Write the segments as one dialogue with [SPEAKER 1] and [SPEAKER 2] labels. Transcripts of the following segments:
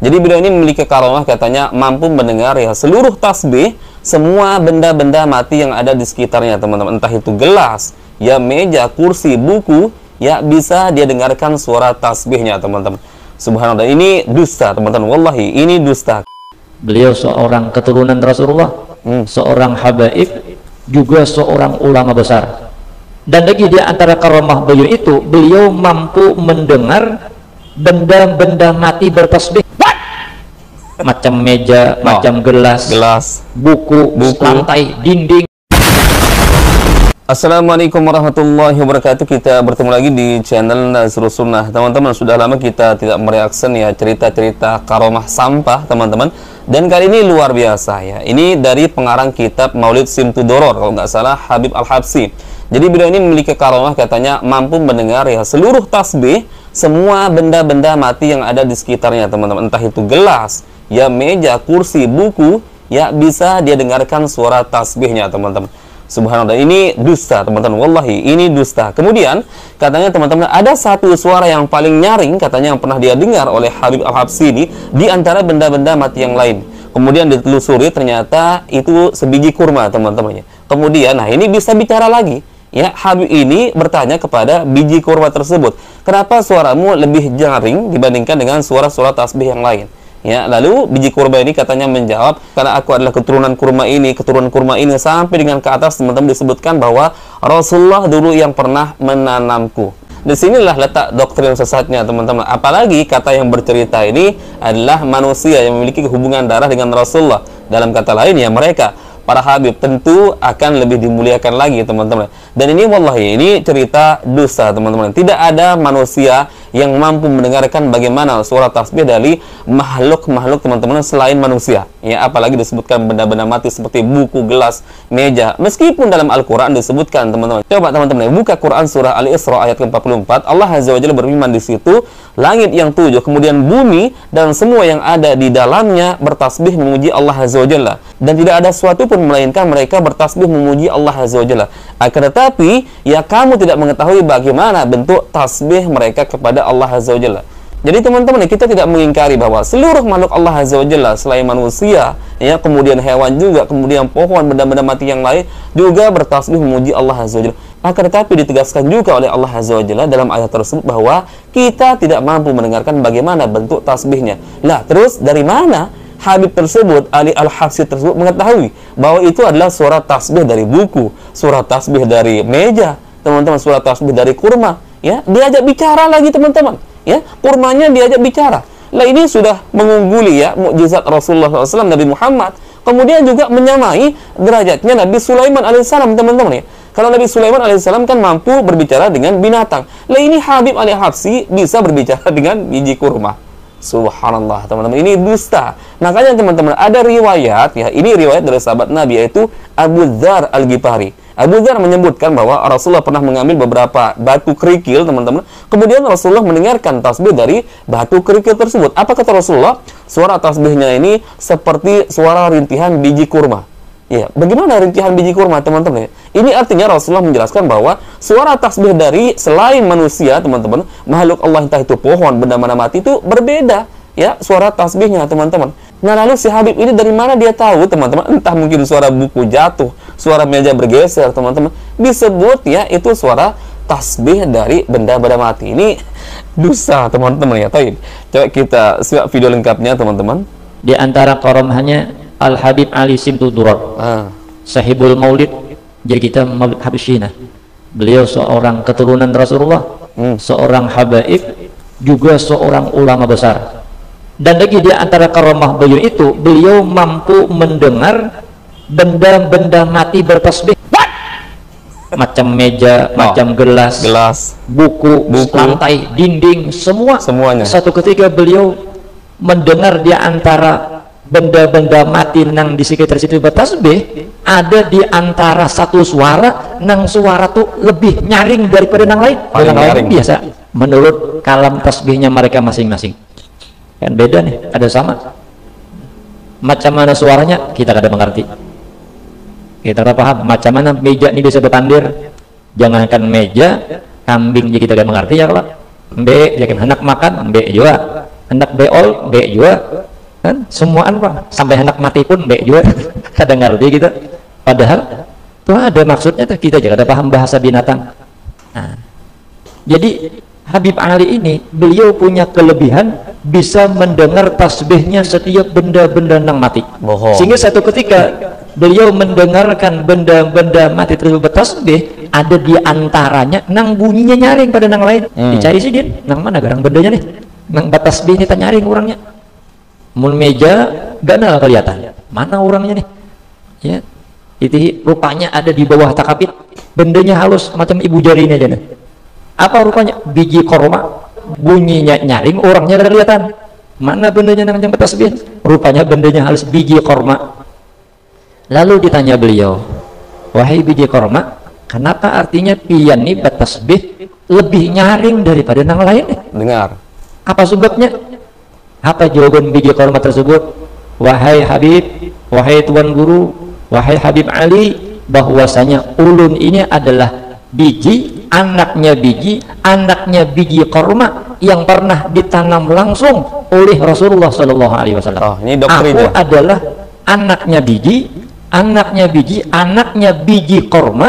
[SPEAKER 1] Jadi beliau ini memiliki karamah, katanya mampu mendengar ya seluruh tasbih semua benda-benda mati yang ada di sekitarnya, teman-teman. Entah itu gelas, ya meja, kursi, buku, ya bisa dia dengarkan suara tasbihnya, teman-teman. Subhanallah, ini dusta, teman-teman. Wallahi, ini dusta.
[SPEAKER 2] Beliau seorang keturunan Rasulullah, seorang habaib, juga seorang ulama besar. Dan lagi di antara karamah beliau itu, beliau mampu mendengar benda-benda mati bertasbih. Macam meja, macam gelas, buku, lantai, dinding.
[SPEAKER 1] Assalamualaikum warahmatullahi wabarakatuh. Kita bertemu lagi di channel Nazrul Sunnah. Teman-teman, sudah lama kita tidak mereaksi ya cerita-cerita karamah sampah, teman-teman. Dan kali ini luar biasa ya. Ini dari pengarang kitab Maulid Simtud Doror, kalau nggak salah Habib Al-Habsyi. Jadi beliau ini memiliki karamah, katanya mampu mendengar ya seluruh tasbih semua benda-benda mati yang ada di sekitarnya, teman-teman. Entah itu gelas, ya meja, kursi, buku, ya bisa dia dengarkan suara tasbihnya, teman-teman. Subhanallah, ini dusta, teman-teman. Wallahi, ini dusta. Kemudian katanya, teman-teman, ada satu suara yang paling nyaring, katanya yang pernah dia dengar oleh Habib Al-Habsyi ini di antara benda-benda mati yang lain. Kemudian ditelusuri, ternyata itu sebiji kurma, teman-teman. Kemudian, nah ini bisa bicara lagi. Ya, Habib ini bertanya kepada biji kurma tersebut, kenapa suaramu lebih nyaring dibandingkan dengan suara-suara tasbih yang lain? Ya, lalu biji kurma ini katanya menjawab, karena aku adalah keturunan kurma ini, sampai dengan ke atas, teman-teman, disebutkan bahwa Rasulullah dulu yang pernah menanamku. Di sinilah letak doktrin sesatnya, teman-teman. Apalagi kata yang bercerita ini adalah manusia yang memiliki hubungan darah dengan Rasulullah. Dalam kata lain ya, mereka para habib tentu akan lebih dimuliakan lagi, teman-teman. Dan ini wallahi, ini cerita dusta, teman-teman. Tidak ada manusia yang mampu mendengarkan bagaimana suara tasbih dari makhluk-makhluk, teman-teman, selain manusia. Ya, apalagi disebutkan benda-benda mati seperti buku, gelas, meja. Meskipun dalam Al-Qur'an disebutkan, teman-teman. Coba teman-teman buka Quran surah Al-Isra ayat ke-44. Allah Azza wa Jalla berfirman di situ, langit yang 7, kemudian bumi dan semua yang ada di dalamnya bertasbih memuji Allah Azza wa Jalla. Dan tidak ada suatu pun melainkan mereka bertasbih memuji Allah Azza wa Jalla. Akan tetapi ya kamu tidak mengetahui bagaimana bentuk tasbih mereka kepada Allah Azza wa Jalla. Jadi teman-teman, kita tidak mengingkari bahwa seluruh makhluk Allah Azza wa Jalla selain manusia, ya, kemudian hewan juga, kemudian pohon, benda-benda mati yang lain juga bertasbih memuji Allah Azza wa Jalla. Akan tetapi ditegaskan juga oleh Allah Azza wa Jalla dalam ayat tersebut bahwa kita tidak mampu mendengarkan bagaimana bentuk tasbihnya. Lah, terus dari mana Habib tersebut, Ali Al-Habsyi tersebut, mengetahui bahwa itu adalah suara tasbih dari buku, suara tasbih dari meja, teman-teman, suara tasbih dari kurma? Ya, diajak bicara lagi, teman-teman. Ya, kurmanya diajak bicara. Lah, ini sudah mengungguli ya mukjizat Rasulullah SAW, Nabi Muhammad. Kemudian juga menyamai derajatnya Nabi Sulaiman alaihissalam, teman-teman ya. Kalau Nabi Sulaiman alaihissalam kan mampu berbicara dengan binatang. Lah, ini Habib Al-Habsyi bisa berbicara dengan biji kurma. Subhanallah, teman-teman, ini dusta. Makanya teman-teman, ada riwayat ya, ini riwayat dari sahabat Nabi, yaitu Abu Dzar Al-Ghifari. Abu Dzar menyebutkan bahwa Rasulullah pernah mengambil beberapa batu kerikil, teman-teman. Kemudian Rasulullah mendengarkan tasbih dari batu kerikil tersebut. Apa kata Rasulullah? Suara tasbihnya ini seperti suara rintihan biji kurma. Ya, bagaimana rintihan biji kurma, teman-teman? Ini artinya Rasulullah menjelaskan bahwa suara tasbih dari selain manusia, teman-teman, makhluk Allah, entah itu pohon, benda-benda mati, itu berbeda, ya, suara tasbihnya, teman-teman. Nah, lalu si Habib ini dari mana dia tahu, teman-teman? Entah mungkin suara buku jatuh, suara meja bergeser, teman-teman. Disebut ya itu suara tasbih dari benda-benda mati. Ini dosa, teman-teman ya. Taib. Coba kita simak video lengkapnya, teman-teman.
[SPEAKER 2] Di antara karamahnya Al-Habib Ali Simtud Doror, Sahibul Maulid, jadi kita Maulid Habsyina. Beliau seorang keturunan Rasulullah, seorang habaib, juga seorang ulama besar. Dan lagi di antara karamah beliau itu, beliau mampu mendengar benda-benda mati bertasbih. Macam meja, macam gelas, buku, lantai, dinding, semuanya. Satu ketika beliau mendengar di antara benda-benda mati nang di sekitar situ bertasbih, ada di antara satu suara nang suara tuh lebih nyaring daripada nang lain. Yang lain biasa menurut kalam tasbihnya mereka masing-masing. Kan beda nih, ada sama. Macam mana suaranya kita kada mengerti. Kita kada paham. Macam mana meja ini bisa bertandir. Jangankan meja, kambing juga kita kada mengerti ya kalau. Mbek, jangan hendak makan, mbek juga. hendak beol be juga kan, semuaan Pak, sampai hendak mati pun be juga kadang ngerti kita, padahal itu ada maksudnya tuh, kita juga ada paham bahasa binatang. Nah, jadi Habib Ali ini beliau punya kelebihan bisa mendengar tasbihnya setiap benda-benda yang mati. Sehingga satu ketika beliau mendengarkan benda-benda mati tersebut bertasbih, ada di antaranya nang bunyinya nyaring pada nang lain. Dicari sih dia, nang mana garang bendanya nih, nang batasbih ini tak nyaring orangnya. Mun meja gak nal kelihatan, mana orangnya nih? Ya, itu rupanya ada di bawah takapit, bendanya halus macam ibu jari ini aja nih. Apa rupanya? Biji korma, bunyinya nyaring, orangnya ada kelihatan. Mana bendanya nang jam tasbih? Rupanya bendanya halus, biji korma. Lalu ditanya beliau, wahai biji korma, kenapa artinya pian ini bertasbih lebih nyaring daripada nang lain?
[SPEAKER 1] Dengar.
[SPEAKER 2] Apa sebabnya? Apa jawaban biji korma tersebut? Wahai Habib, wahai Tuan Guru, wahai Habib Ali, bahwasanya ulun ini adalah biji, anaknya biji korma yang pernah ditanam langsung oleh Rasulullah Shallallahu Alaihi Wasallam.
[SPEAKER 1] Oh, ini doktrinnya.
[SPEAKER 2] Aku adalah anaknya biji korma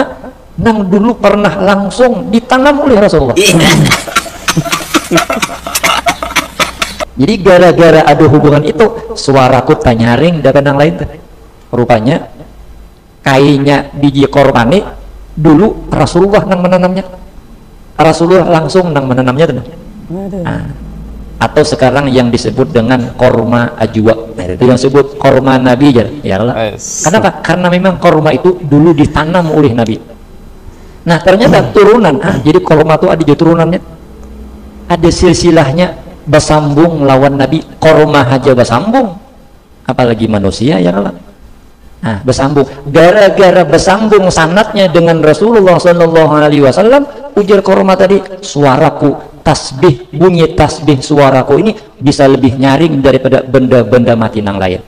[SPEAKER 2] yang dulu pernah langsung ditanam oleh Rasulullah. Jadi gara-gara ada hubungan itu, suaraku tak nyaring dan yang lain. Rupanya kayaknya biji korma ini dulu Rasulullah yang menanamnya. Rasulullah langsung yang menanamnya. Nah, atau sekarang yang disebut dengan korma ajwa, itu yang disebut korma Nabi ya Allah. Kenapa? Karena memang korma itu dulu ditanam oleh Nabi. Nah ternyata turunan, jadi korma itu ada turunannya, ada silsilahnya, bersambung lawan Nabi. Korma aja bersambung, apalagi manusia ya Allah. Nah, bersambung, gara-gara bersambung sanatnya dengan Rasulullah Sallallahu Alaihi Wasallam, ujar korma tadi, suaraku tasbih, bunyi tasbih suaraku ini bisa lebih nyaring daripada benda-benda mati yang lain.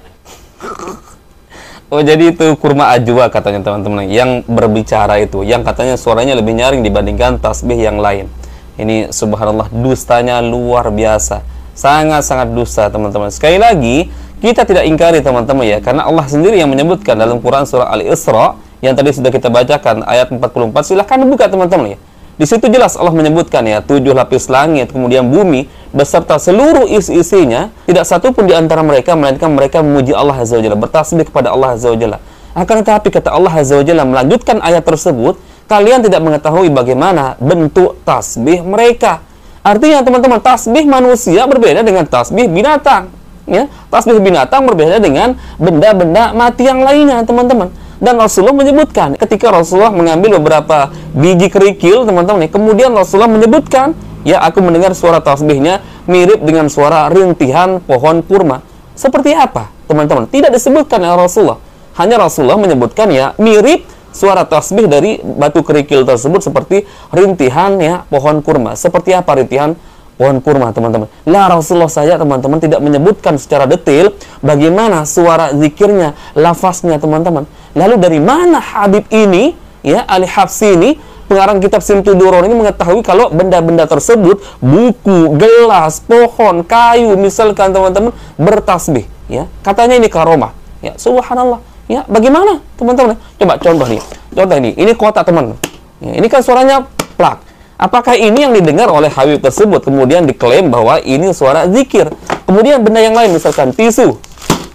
[SPEAKER 1] Oh, jadi itu kurma ajwa katanya teman-teman yang berbicara itu, yang katanya suaranya lebih nyaring dibandingkan tasbih yang lain. Ini subhanallah, dustanya luar biasa, sangat-sangat dusta teman-teman. Sekali lagi kita tidak ingkari teman-teman ya, karena Allah sendiri yang menyebutkan dalam Quran surah Al-Isra yang tadi sudah kita bacakan ayat 44. Silahkan buka teman-teman ya. Di situ jelas Allah menyebutkan ya, 7 lapis langit, kemudian bumi beserta seluruh isi-isinya, tidak satu pun di antara mereka melainkan mereka memuji Allah Azza wa Jalla, bertasbih kepada Allah Azza wa Jalla. Akan tetapi kata Allah Azza wa Jalla melanjutkan ayat tersebut, kalian tidak mengetahui bagaimana bentuk tasbih mereka. Artinya teman-teman, tasbih manusia berbeda dengan tasbih binatang. Ya, tasbih binatang berbeda dengan benda-benda mati yang lainnya teman-teman. Dan Rasulullah menyebutkan ketika Rasulullah mengambil beberapa biji kerikil teman-teman, kemudian Rasulullah menyebutkan, ya aku mendengar suara tasbihnya mirip dengan suara rintihan pohon kurma. Seperti apa teman-teman? Tidak disebutkan oleh Rasulullah, hanya Rasulullah menyebutkan ya mirip suara tasbih dari batu kerikil tersebut seperti rintihan ya pohon kurma. Seperti apa rintihan pohon kurma teman-teman? Lah Rasulullah saja teman-teman tidak menyebutkan secara detail bagaimana suara zikirnya, lafaznya teman-teman. Lalu dari mana Habib ini ya, Ali Habsyi ini, pengarang kitab Simtud Duror ini mengetahui kalau benda-benda tersebut, buku, gelas, pohon, kayu misalkan teman-teman, bertasbih ya. Katanya ini karomah. Ya, subhanallah. Ya, bagaimana teman-teman? Coba contoh nih. Contoh ini kotak teman. Ya, ini kan suaranya plak. Apakah ini yang didengar oleh Habib tersebut kemudian diklaim bahwa ini suara zikir? Kemudian benda yang lain misalkan tisu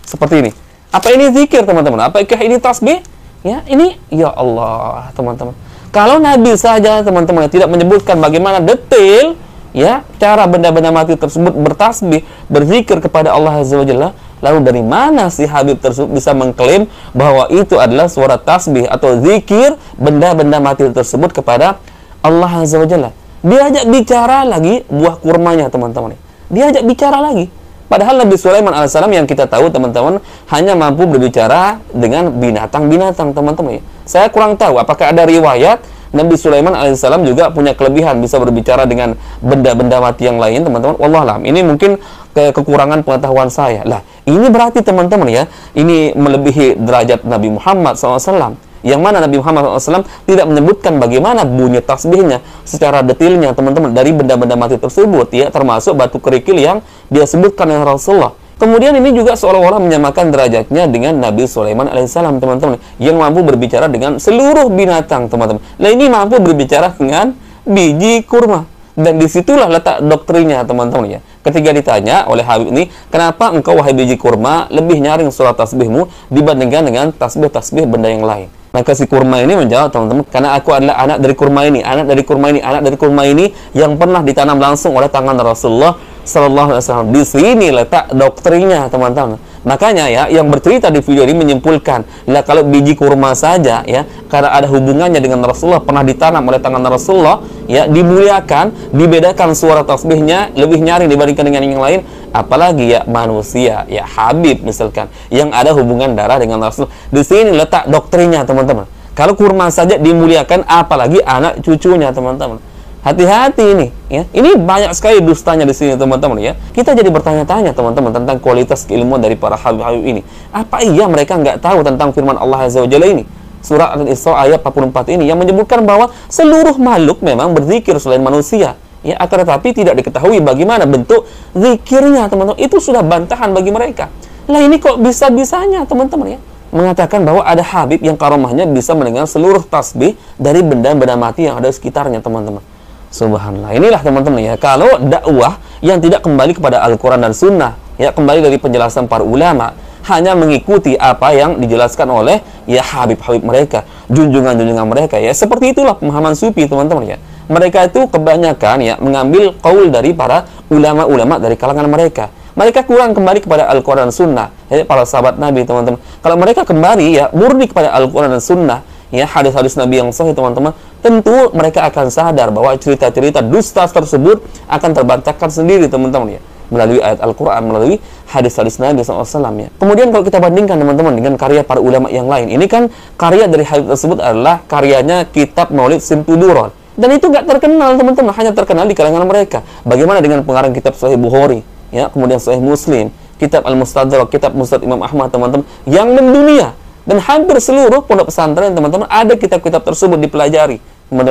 [SPEAKER 1] seperti ini. Apa ini zikir teman-teman? Apakah ini tasbih? Ya, ini ya Allah teman-teman. Kalau Nabi saja teman-teman tidak menyebutkan bagaimana detail ya cara benda-benda mati tersebut bertasbih, berzikir kepada Allah Azza wa Jalla, lalu dari mana si Habib tersebut bisa mengklaim bahwa itu adalah suara tasbih atau zikir benda-benda mati tersebut kepada Allah Azza wa Jalla? Diajak bicara lagi buah kurmanya teman-teman. Diajak bicara lagi. Padahal Nabi Sulaiman alaihissalam yang kita tahu teman-teman hanya mampu berbicara dengan binatang-binatang teman-teman ya. Saya kurang tahu apakah ada riwayat Nabi Sulaiman alaihissalam juga punya kelebihan bisa berbicara dengan benda-benda mati yang lain teman-teman. Wallahualam. Ini mungkin kekurangan pengetahuan saya. Lah, ini berarti teman-teman ya, ini melebihi derajat Nabi Muhammad SAW. Yang mana Nabi Muhammad SAW tidak menyebutkan bagaimana bunyi tasbihnya secara detailnya, teman-teman, dari benda-benda mati tersebut, ya, termasuk batu kerikil yang dia sebutkan oleh Rasulullah. Kemudian ini juga seolah-olah menyamakan derajatnya dengan Nabi Sulaiman alaihissalam, teman-teman, yang mampu berbicara dengan seluruh binatang, teman-teman. Nah, ini mampu berbicara dengan biji kurma. Dan disitulah letak doktrinnya, teman-teman, ya. Ketika ditanya oleh Habib ini, kenapa engkau wahai biji kurma lebih nyaring surat tasbihmu dibandingkan dengan tasbih-tasbih benda yang lain? Maka si kurma ini menjawab, teman-teman, karena aku adalah anak dari kurma ini, anak dari kurma ini, anak dari kurma ini yang pernah ditanam langsung oleh tangan Rasulullah Sallallahu Alaihi Wasallam. Di sini letak doktrinnya, teman-teman. Makanya ya, yang bercerita di video ini menyimpulkan, lah kalau biji kurma saja ya, karena ada hubungannya dengan Rasulullah, pernah ditanam oleh tangan Rasulullah, ya, dimuliakan, dibedakan suara tasbihnya lebih nyaring dibandingkan dengan yang lain, apalagi ya manusia, ya Habib misalkan, yang ada hubungan darah dengan Rasul. Di sini letak doktrinnya, teman-teman. Kalau kurma saja dimuliakan, apalagi anak cucunya, teman-teman. Hati-hati ini, ya. Ini banyak sekali dustanya di sini, teman-teman, ya. Kita jadi bertanya-tanya, teman-teman, tentang kualitas keilmuan dari para habib-habib ini. Apa iya mereka nggak tahu tentang firman Allah Azza wa Jalla ini? Surah Al-Isra ayat 44 ini yang menyebutkan bahwa seluruh makhluk memang berzikir selain manusia. Ya, akan tetapi tidak diketahui bagaimana bentuk zikirnya, teman-teman. Itu sudah bantahan bagi mereka. Lah ini kok bisa-bisanya, teman-teman, ya, mengatakan bahwa ada habib yang karomahnya bisa mendengar seluruh tasbih dari benda-benda mati yang ada di sekitarnya, teman-teman. Subhanallah. Inilah, teman-teman, ya, kalau dakwah yang tidak kembali kepada Al-Quran dan Sunnah, ya, kembali dari penjelasan para ulama, hanya mengikuti apa yang dijelaskan oleh ya habib-habib mereka, junjungan-junjungan mereka, ya, seperti itulah pemahaman sufi, teman-teman, ya. Mereka itu kebanyakan ya mengambil qaul dari para ulama-ulama dari kalangan mereka. Mereka kurang kembali kepada Al-Quran dan Sunnah, ya, para sahabat Nabi, teman-teman. Kalau mereka kembali ya murni kepada Al-Quran dan Sunnah, ya, hadis-hadis Nabi yang sahih, teman-teman, tentu mereka akan sadar bahwa cerita-cerita dusta tersebut akan terbantahkan sendiri, teman-teman, ya, melalui ayat Al-Quran, melalui hadis-hadis Nabi SAW, ya. Kemudian kalau kita bandingkan, teman-teman, dengan karya para ulama yang lain, ini kan karya dari hadis tersebut adalah karyanya kitab Maulid Simtuduron. Dan itu gak terkenal, teman-teman, hanya terkenal di kalangan mereka. Bagaimana dengan pengarang kitab Sahih Bukhari, ya, kemudian Sahih Muslim, kitab Al-Mustadrak, kitab Musnad Imam Ahmad, teman-teman, yang mendunia. Dan hampir seluruh pondok pesantren, teman-teman, ada kitab-kitab tersebut dipelajari.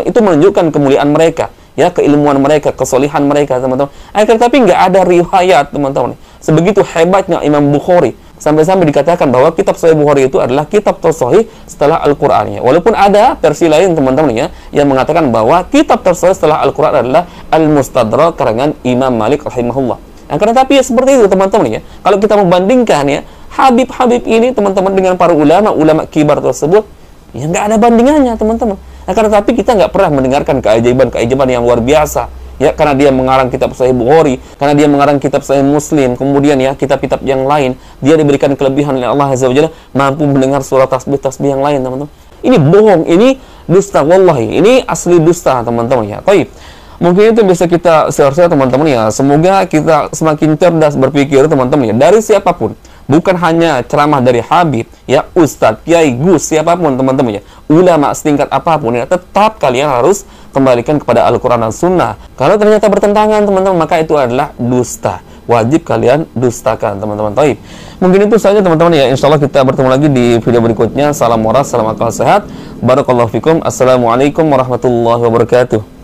[SPEAKER 1] Itu menunjukkan kemuliaan mereka, ya, keilmuan mereka, kesolihan mereka, teman-teman. Tetapi nggak ada riwayat, teman-teman. Sebegitu hebatnya Imam Bukhari, sampai-sampai dikatakan bahwa kitab Sahih Bukhari itu adalah kitab tersahih setelah Al-Qur'annya. Walaupun ada versi lain, teman-teman, ya, yang mengatakan bahwa kitab tersahih setelah Al-Qur'an adalah Al-Mustadrak karangan Imam Malik rahimahullah. Karena tapi ya seperti itu, teman-teman, ya. Kalau kita membandingkan, ya, habib-habib ini, teman-teman, dengan para ulama kibar tersebut, ya nggak ada bandingannya, teman-teman. Karena tapi kita nggak pernah mendengarkan keajaiban-keajaiban yang luar biasa, ya, karena dia mengarang kitab Sahih Bukhari, karena dia mengarang kitab Sahih Muslim, kemudian ya kitab-kitab yang lain, dia diberikan kelebihan oleh Allah Azza wa Jalla, mampu mendengar suara tasbih-tasbih yang lain, teman-teman. Ini bohong, ini dusta, wallahi, ini asli dusta, teman-teman, ya. Baik. Mungkin itu bisa kita share, teman-teman, ya. Semoga kita semakin cerdas berpikir, teman-teman, ya, dari siapapun. Bukan hanya ceramah dari Habib, ya, Ustadz, Kiai, Gus, siapapun, teman-teman, ya, ulama setingkat apapun, ya, tetap kalian harus kembalikan kepada Al-Quran dan Sunnah. Kalau ternyata bertentangan, teman-teman, maka itu adalah dusta. Wajib kalian dustakan, teman-teman. Taib. Mungkin itu saja, teman-teman, ya. Insya Allah kita bertemu lagi di video berikutnya. Salam waras, salam akal sehat. Barakallahu fikum. Assalamualaikum warahmatullahi wabarakatuh.